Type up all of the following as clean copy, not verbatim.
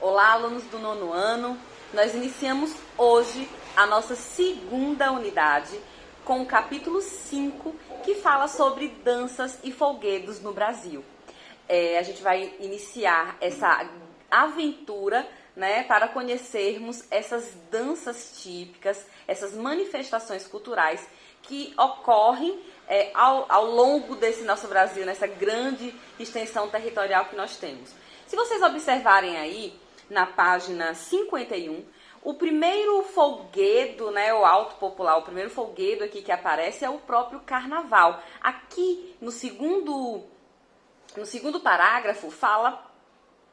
Olá, alunos do nono ano. Nós iniciamos hoje a nossa segunda unidade com o capítulo 5, que fala sobre danças e folguedos no Brasil. A gente vai iniciar essa aventura, né, para conhecermos essas danças típicas, essas manifestações culturais que ocorrem ao longo desse nosso Brasil, nessa grande extensão territorial que nós temos. Se vocês observarem aí, na página 51, o primeiro folguedo, né, o alto popular, o primeiro folguedo aqui que aparece é o próprio carnaval. Aqui, no segundo parágrafo, fala,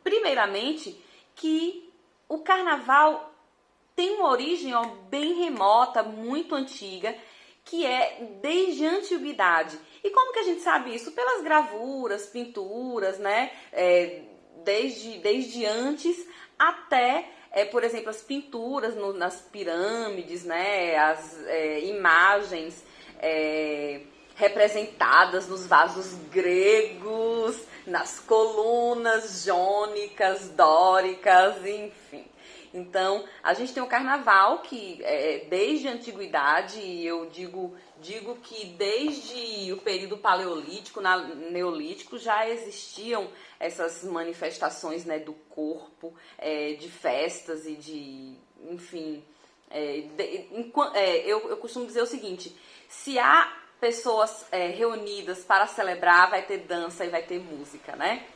primeiramente, que o carnaval tem uma origem bem remota, muito antiga, que é desde a antiguidade. E como que a gente sabe isso? Pelas gravuras, pinturas, né? Desde antes até, por exemplo, as pinturas nas pirâmides, né? As imagens representadas nos vasos gregos, nas colunas jônicas, dóricas, enfim. Então, a gente tem o carnaval que desde a antiguidade, eu digo que desde o período paleolítico, neolítico, já existiam essas manifestações, né, do corpo, de festas e de, enfim, eu costumo dizer o seguinte: se há pessoas reunidas para celebrar, vai ter dança e vai ter música, né?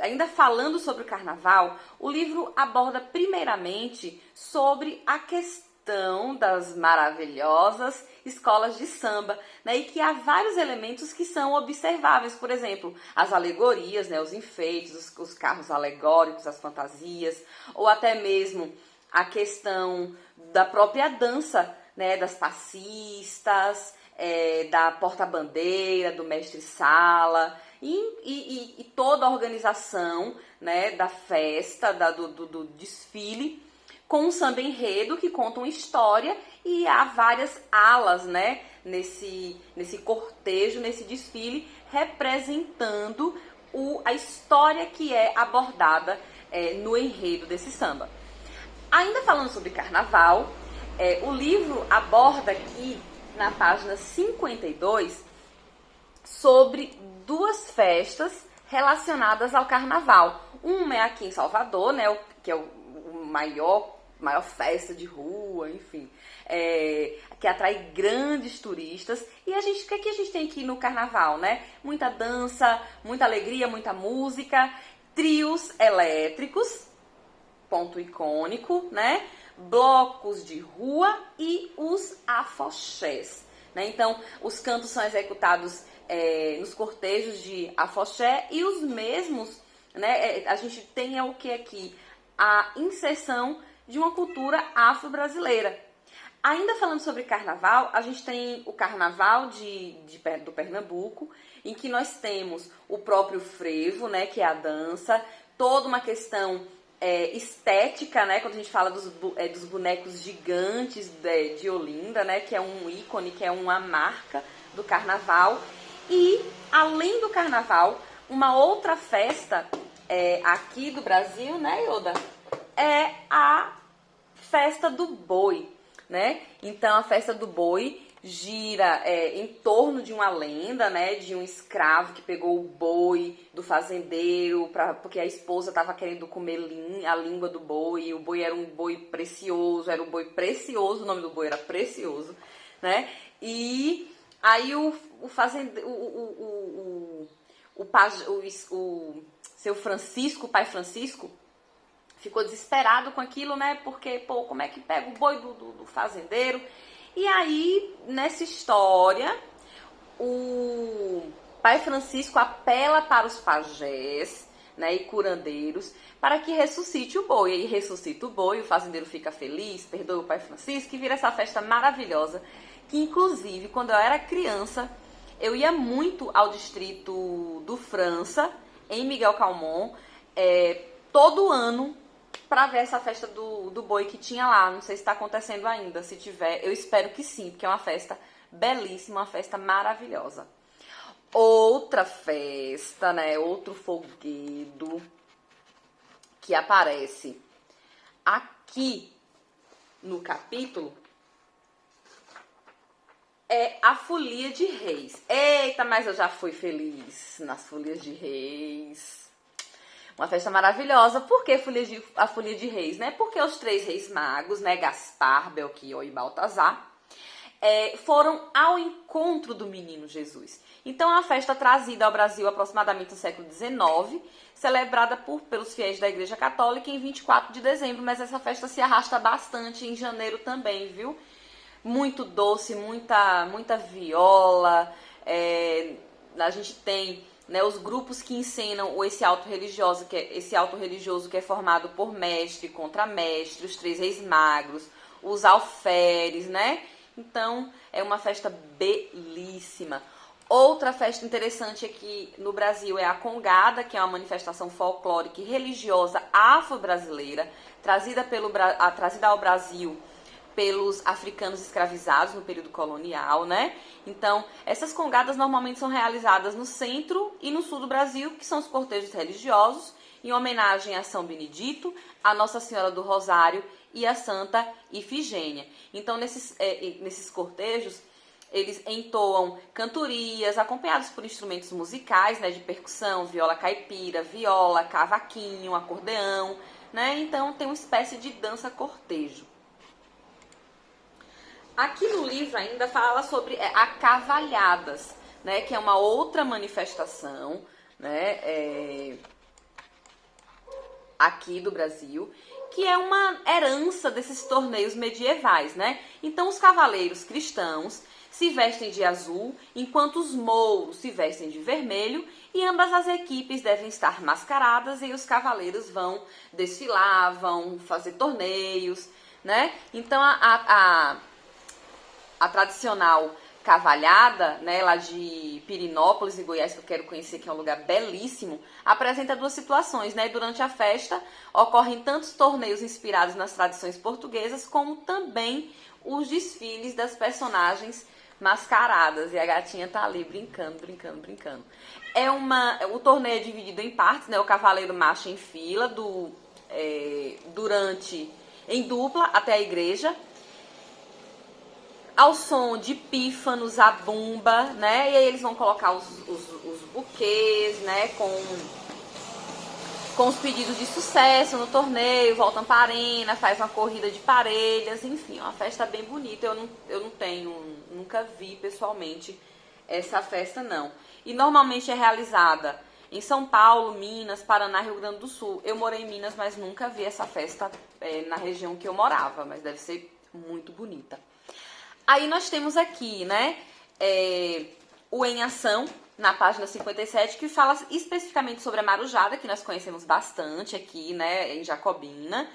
Ainda falando sobre o carnaval, o livro aborda primeiramente sobre a questão das maravilhosas escolas de samba, né, e que há vários elementos que são observáveis, por exemplo, as alegorias, né, os enfeites, os carros alegóricos, as fantasias, ou até mesmo a questão da própria dança, né, das passistas, da porta-bandeira, do mestre-sala, e toda a organização, né, da festa, do desfile, com um samba enredo que conta uma história, e há várias alas, né, nesse cortejo, nesse desfile, representando a história que é abordada no enredo desse samba. Ainda falando sobre carnaval, o livro aborda aqui, na página 52, sobre duas festas relacionadas ao carnaval. Uma é aqui em Salvador, né, que é o maior festa de rua, enfim, que atrai grandes turistas. E o que a gente tem aqui no carnaval, né? Muita dança, muita alegria, muita música, trios elétricos, ponto icônico, né? Blocos de rua e os afoxés, né? Então, os cantos são executados nos cortejos de afoxé, e os mesmos, né? A gente tem o que aqui? A inserção de uma cultura afro-brasileira. Ainda falando sobre carnaval, a gente tem o carnaval do Pernambuco, em que nós temos o próprio frevo, né? Que é a dança, toda uma questão estética, né? Quando a gente fala dos bonecos gigantes de Olinda, né? Que é um ícone, que é uma marca do carnaval. E, além do carnaval, uma outra festa aqui do Brasil, né, Yoda? É a festa do boi, né? Então, a festa do boi gira em torno de uma lenda, né, de um escravo que pegou o boi do fazendeiro porque a esposa estava querendo comer a língua do boi, e o boi era um boi precioso, o nome do boi era Precioso, né? E aí o fazendeiro, o seu Francisco, o pai Francisco, ficou desesperado com aquilo, né? Porque, como é que pega o boi do fazendeiro? E aí, nessa história, o pai Francisco apela para os pajés, né, e curandeiros para que ressuscite o boi. E ressuscita o boi, o fazendeiro fica feliz, perdoa o pai Francisco, e vira essa festa maravilhosa, que inclusive, quando eu era criança, eu ia muito ao distrito do França, em Miguel Calmon, todo ano, para ver essa festa do boi que tinha lá. Não sei se está acontecendo ainda. Se tiver, eu espero que sim, porque é uma festa belíssima, uma festa maravilhosa. Outra festa, né? Outro folguedo que aparece aqui no capítulo é a Folia de Reis. Eita, mas eu já fui feliz nas Folias de Reis. Uma festa maravilhosa. Por que a Folia de Reis, né? Porque os 3 reis magos, né, Gaspar, Belchior e Baltazar, foram ao encontro do menino Jesus. Então, é uma festa trazida ao Brasil aproximadamente no século XIX, celebrada pelos fiéis da Igreja Católica em 24 de dezembro, mas essa festa se arrasta bastante em janeiro também, viu? Muito doce, muita viola, a gente tem, né, os grupos que encenam esse auto religioso que é formado por mestre, contramestre, os 3 reis magros, os alferes, né? Então, é uma festa belíssima. Outra festa interessante aqui no Brasil é a Congada, que é uma manifestação folclórica e religiosa afro-brasileira, trazida ao Brasil pelos africanos escravizados no período colonial, né? Então, essas congadas normalmente são realizadas no centro e no sul do Brasil, que são os cortejos religiosos, em homenagem a São Benedito, a Nossa Senhora do Rosário e a Santa Ifigênia. Então, nesses cortejos, eles entoam cantorias, acompanhados por instrumentos musicais, né, de percussão, viola caipira, viola, cavaquinho, acordeão, né? Então, tem uma espécie de dança-cortejo. Aqui no livro ainda fala sobre acavalhadas, né, que é uma outra manifestação, né, aqui do Brasil, que é uma herança desses torneios medievais, né? Então, os cavaleiros cristãos se vestem de azul, enquanto os mouros se vestem de vermelho, e ambas as equipes devem estar mascaradas e os cavaleiros vão desfilar, vão fazer torneios, né? Então, a tradicional cavalhada, né, lá de Pirinópolis, em Goiás, que eu quero conhecer, que é um lugar belíssimo, apresenta 2 situações, né? Durante a festa ocorrem tantos torneios inspirados nas tradições portuguesas, como também os desfiles das personagens mascaradas. E a gatinha tá ali brincando. O torneio é dividido em partes, né? O cavaleiro marcha em fila em dupla até a igreja, ao som de pífanos, a bumba, né? E aí eles vão colocar os buquês, né? Com os pedidos de sucesso no torneio, voltam para a arena, faz uma corrida de parelhas, enfim, uma festa bem bonita. Eu nunca vi pessoalmente essa festa, não. E normalmente é realizada em São Paulo, Minas, Paraná, Rio Grande do Sul. Eu morei em Minas, mas nunca vi essa festa na região que eu morava, mas deve ser muito bonita. Aí nós temos aqui, né, o Em Ação, na página 57, que fala especificamente sobre a marujada, que nós conhecemos bastante aqui, né, em Jacobina,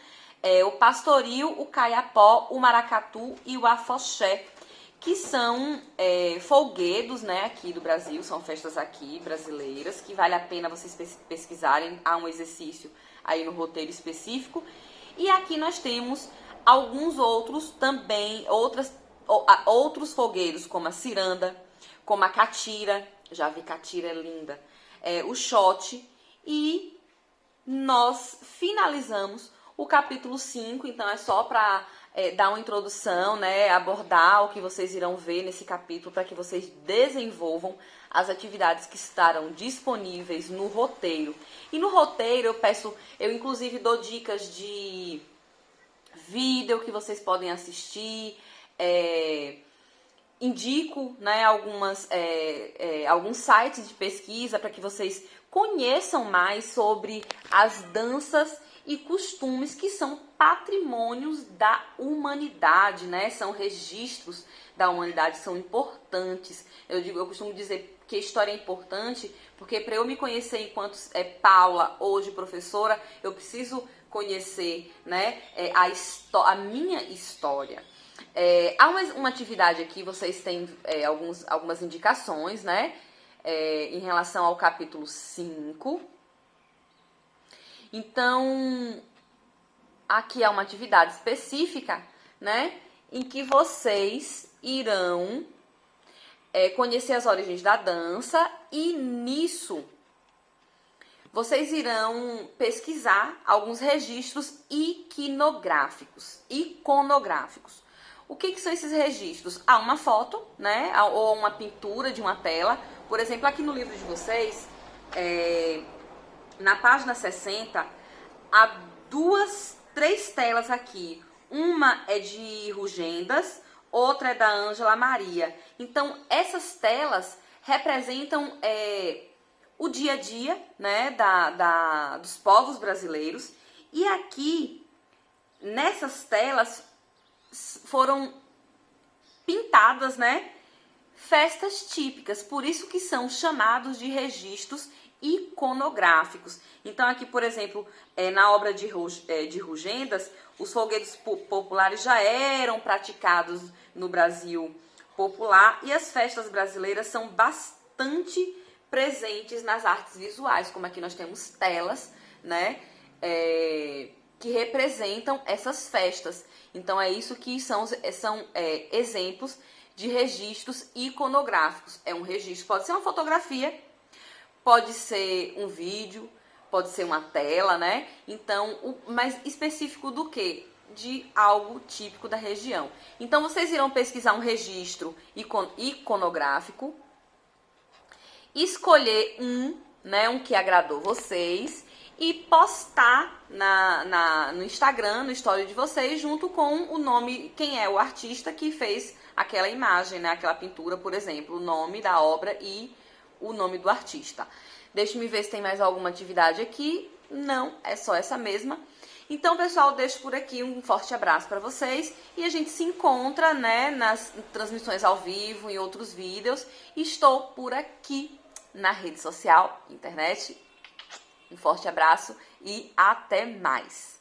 o pastoril, o caiapó, o maracatu e o afoxé, que são folguedos, né, aqui do Brasil, são festas aqui brasileiras, que vale a pena vocês pesquisarem, há um exercício aí no roteiro específico. E aqui nós temos alguns outros também, outros folguedos, como a ciranda, como a catira, já vi catira, é linda, o xote, e nós finalizamos o capítulo 5, então é só para dar uma introdução, né, abordar o que vocês irão ver nesse capítulo, para que vocês desenvolvam as atividades que estarão disponíveis no roteiro. E no roteiro eu inclusive dou dicas de vídeo que vocês podem assistir, indico, né, alguns sites de pesquisa para que vocês conheçam mais sobre as danças e costumes que são patrimônios da humanidade, né? São registros da humanidade, são importantes. Eu costumo dizer que a história é importante porque para eu me conhecer enquanto Paula, hoje professora, eu preciso conhecer, né, a minha história. Há uma atividade aqui, vocês têm algumas indicações, né, em relação ao capítulo 5. Então, aqui há uma atividade específica, né, em que vocês irão conhecer as origens da dança e nisso vocês irão pesquisar alguns registros iconográficos. O que são esses registros? Uma foto, né? Ou uma pintura de uma tela. Por exemplo, aqui no livro de vocês, na página 60, há três telas aqui. Uma é de Rugendas, outra é da Ângela Maria. Então, essas telas representam o dia a dia, né, dos povos brasileiros. E aqui, nessas telas, foram pintadas, né, festas típicas. Por isso que são chamados de registros iconográficos. Então, aqui, por exemplo, na obra de Rugendas, os foguetes populares já eram praticados no Brasil popular e as festas brasileiras são bastante presentes nas artes visuais, como aqui nós temos telas, né, que representam essas festas. Então, é isso que são exemplos de registros iconográficos. É um registro, pode ser uma fotografia, pode ser um vídeo, pode ser uma tela, né? Então, mais específico do que? De algo típico da região. Então, vocês irão pesquisar um registro iconográfico, escolher um que agradou vocês e postar no Instagram, no story de vocês, junto com o nome, quem é o artista que fez aquela imagem, né? Aquela pintura, por exemplo, o nome da obra e o nome do artista. Deixa-me ver se tem mais alguma atividade aqui. Não, é só essa mesma. Então, pessoal, deixo por aqui um forte abraço para vocês e a gente se encontra, né, nas transmissões ao vivo, em outros vídeos. Estou por aqui na rede social, internet. Um forte abraço e até mais!